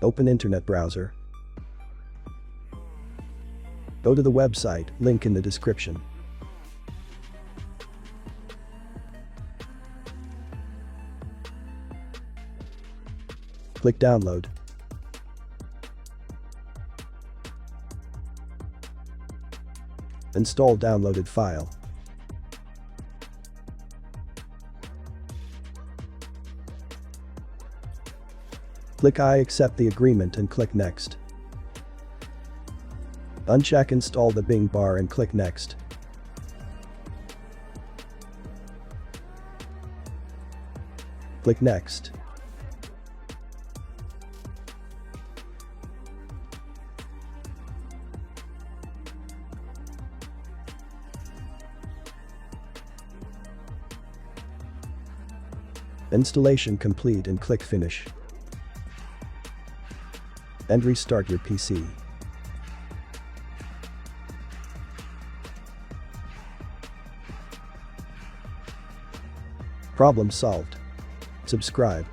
Open Internet browser. Go to the website, link in the description. Click Download. Install downloaded file. Click I accept the agreement and click Next. Uncheck Install the Bing bar and click Next. Click Next. Installation complete and click Finish. And restart your PC. Problem solved. Subscribe.